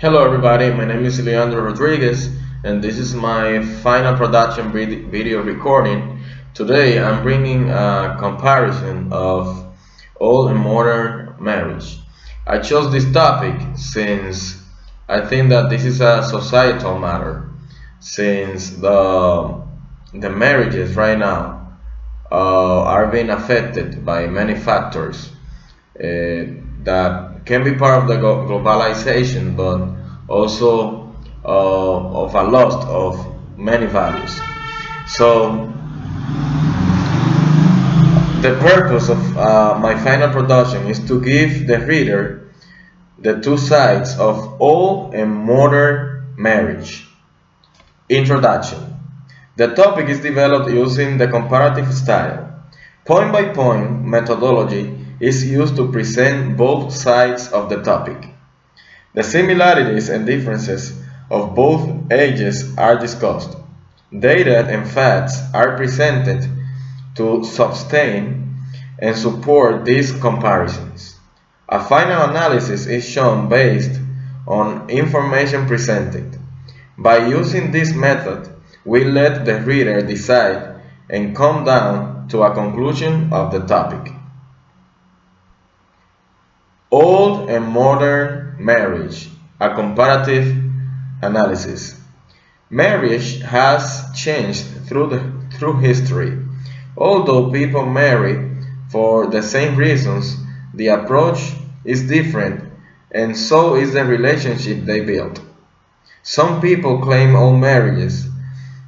Hello everybody, my name is Leandro Rodriguez and this is my final production video recording. Today I'm bringing a comparison of old and modern marriage. I chose this topic since I think that this is a societal matter, since the marriages right now are being affected by many factors that can be part of the globalization, but also of a loss of many values. So the purpose of my final production is to give the reader the two sides of old and modern marriage. Introduction. The topic is developed using the comparative style. Point by point methodology is used to present both sides of the topic. The similarities and differences of both ages are discussed. Data and facts are presented to sustain and support these comparisons. A final analysis is shown based on information presented. By using this method, we let the reader decide and come down to a conclusion of the topic. Old and modern marriage, a comparative analysis. Marriage has changed through history. Although people marry for the same reasons, the approach is different, and so is the relationship they build. Some people claim old marriages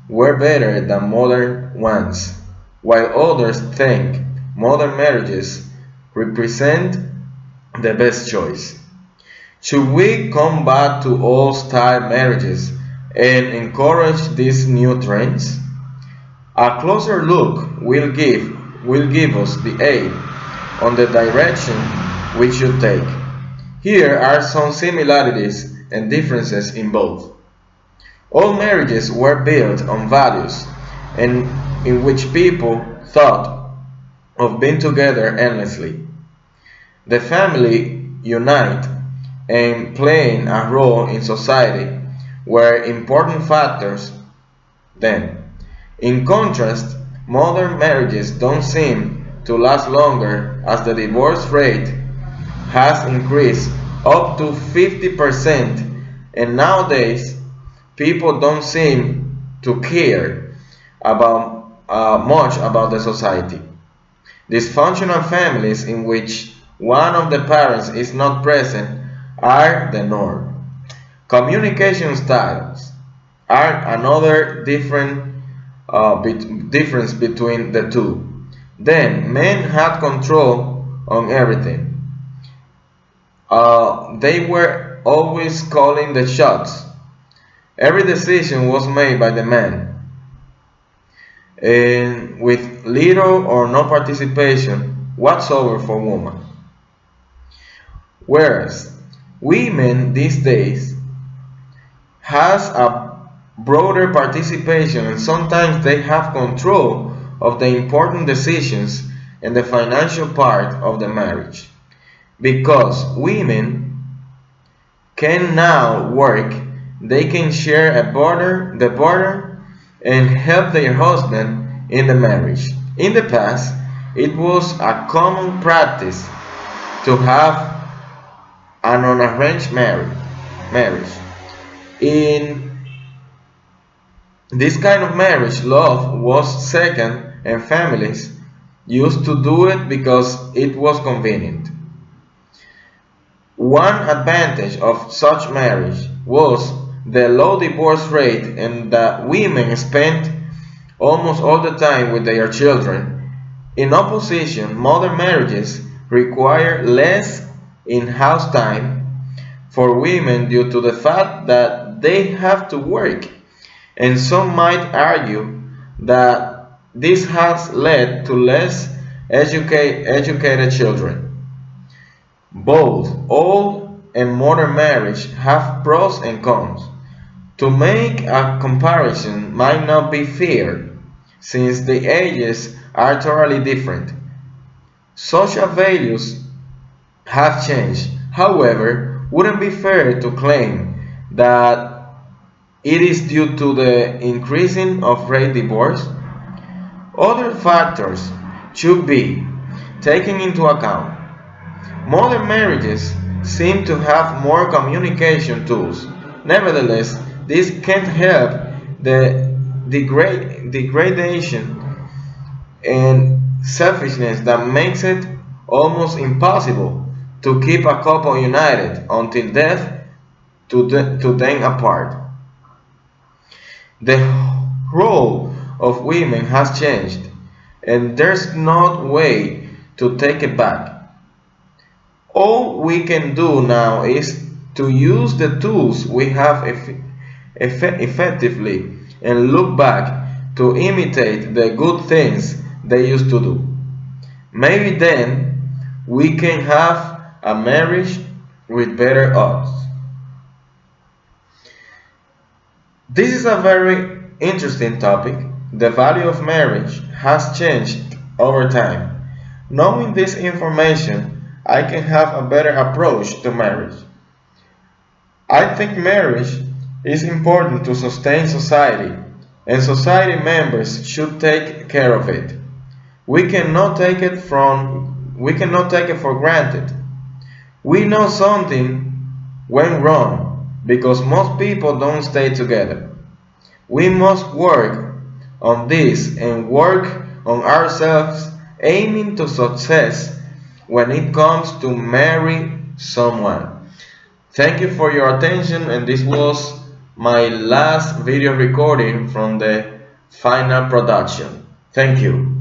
were better than modern ones, while others think modern marriages represent the best choice. Should we come back to old-style marriages and encourage these new trends? A closer look will give us the aid on the direction we should take. Here are some similarities and differences in both. Old marriages were built on values and in which people thought of being together endlessly. The family unite and playing a role in society were important factors then. In contrast, modern marriages don't seem to last longer as the divorce rate has increased up to 50%, and nowadays people don't seem to care much about the society. Dysfunctional families in which one of the parents is not present are the norm. Communication styles are another difference between the two. Then men had control on everything. They were always calling the shots. Every decision was made by the man, and with little or no participation whatsoever for women. Whereas women these days has a broader participation, and sometimes they have control of the important decisions and the financial part of the marriage. Because women can now work, they can share the burden and help their husband in the marriage. In the past, it was a common practice to have an unarranged marriage. In this kind of marriage, love was second, and families used to do it because it was convenient. One advantage of such marriage was the low divorce rate and that women spent almost all the time with their children. In opposition, modern marriages require less in-house time for women due to the fact that they have to work, and some might argue that this has led to less educated children. Both old and modern marriage have pros and cons. To make a comparison might not be fair, since the ages are totally different. Social values have changed. However, wouldn't be fair to claim that it is due to the increasing of rate divorce. Other factors should be taken into account. Modern marriages seem to have more communication tools. Nevertheless, this can't help the degradation and selfishness that makes it almost impossible to keep a couple united until death to them apart. The role of women has changed, and there's no way to take it back. All we can do now is to use the tools we have effectively and look back to imitate the good things they used to do. Maybe then we can have a marriage with better odds. This is a very interesting topic. The value of marriage has changed over time. Knowing this information, I can have a better approach to marriage. I think marriage is important to sustain society, and society members should take care of it. We cannot take it for granted. We know something went wrong because most people don't stay together. We must work on this and work on ourselves, aiming to success when it comes to marry someone. Thank you for your attention, and this was my last video recording from the final production. Thank you.